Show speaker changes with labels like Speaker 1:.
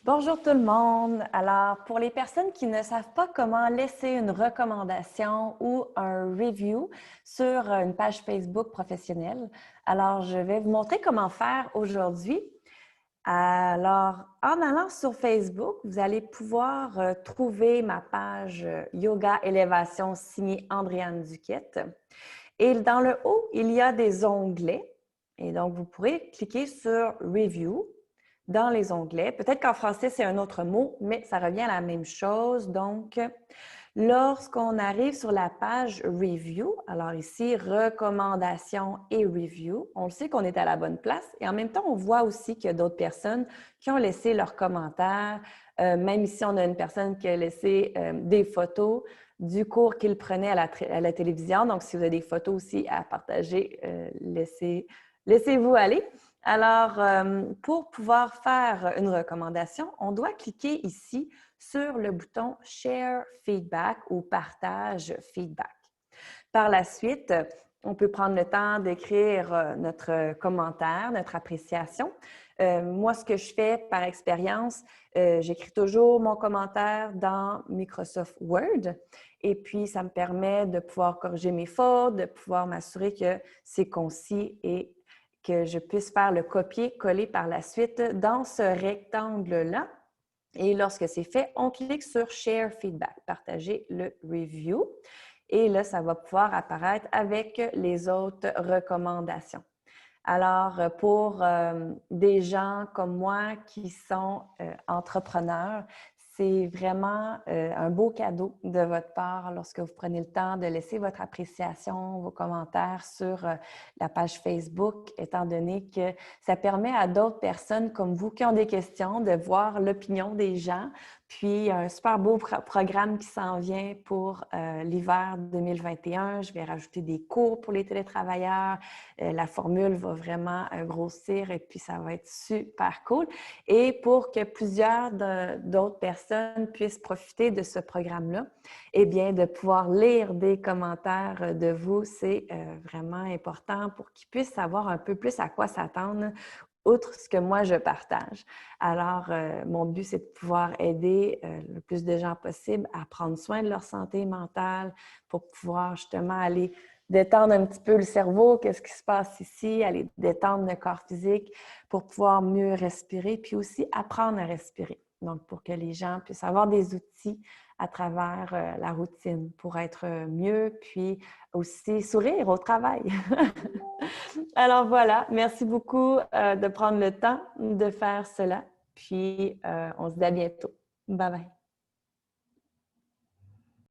Speaker 1: Bonjour tout le monde. Alors, pour les personnes qui ne savent pas comment laisser une recommandation ou un review sur une page Facebook professionnelle, alors je vais vous montrer comment faire aujourd'hui. Alors, en allant sur Facebook, vous allez pouvoir trouver ma page Yoga Élévation signée Andréane Duquette. Et dans le haut, il y a des onglets. Et donc, vous pourrez cliquer sur Review dans les onglets. Peut-être qu'en français, c'est un autre mot, mais ça revient à la même chose. Donc, lorsqu'on arrive sur la page Review, alors ici, recommandations et Review, on le sait qu'on est à la bonne place et en même temps, on voit aussi qu'il y a d'autres personnes qui ont laissé leurs commentaires. Même ici, on a une personne qui a laissé des photos du cours qu'il prenait à la télévision. Donc, si vous avez des photos aussi à partager, laissez-vous aller. Alors, pour pouvoir faire une recommandation, on doit cliquer ici sur le bouton Share Feedback ou Partage Feedback. Par la suite, on peut prendre le temps d'écrire notre commentaire, notre appréciation. Moi, ce que je fais par expérience, j'écris toujours mon commentaire dans Microsoft Word et puis ça me permet de pouvoir corriger mes fautes, de pouvoir m'assurer que c'est concis et que je puisse faire le copier-coller par la suite dans ce rectangle-là. Et lorsque c'est fait, on clique sur Share Feedback, partager le review. Et là, ça va pouvoir apparaître avec les autres recommandations. Alors, pour des gens comme moi qui sont entrepreneurs, c'est vraiment un beau cadeau de votre part lorsque vous prenez le temps de laisser votre appréciation, vos commentaires sur la page Facebook, étant donné que ça permet à d'autres personnes comme vous qui ont des questions de voir l'opinion des gens. Puis, un super beau programme qui s'en vient pour l'hiver 2021. Je vais rajouter des cours pour les télétravailleurs. La formule va vraiment grossir et puis ça va être super cool. Et pour que plusieurs d'autres personnes puissent profiter de ce programme-là, eh bien, de pouvoir lire des commentaires de vous, c'est vraiment important pour qu'ils puissent savoir un peu plus à quoi s'attendre outre ce que moi je partage. Alors, mon but, c'est de pouvoir aider le plus de gens possible à prendre soin de leur santé mentale pour pouvoir justement aller détendre un petit peu le cerveau, qu'est-ce qui se passe ici, aller détendre le corps physique pour pouvoir mieux respirer, puis aussi apprendre à respirer. Donc, pour que les gens puissent avoir des outils à travers la routine pour être mieux, puis aussi sourire au travail. Alors voilà, merci beaucoup de prendre le temps de faire cela. Puis on se dit à bientôt. Bye bye.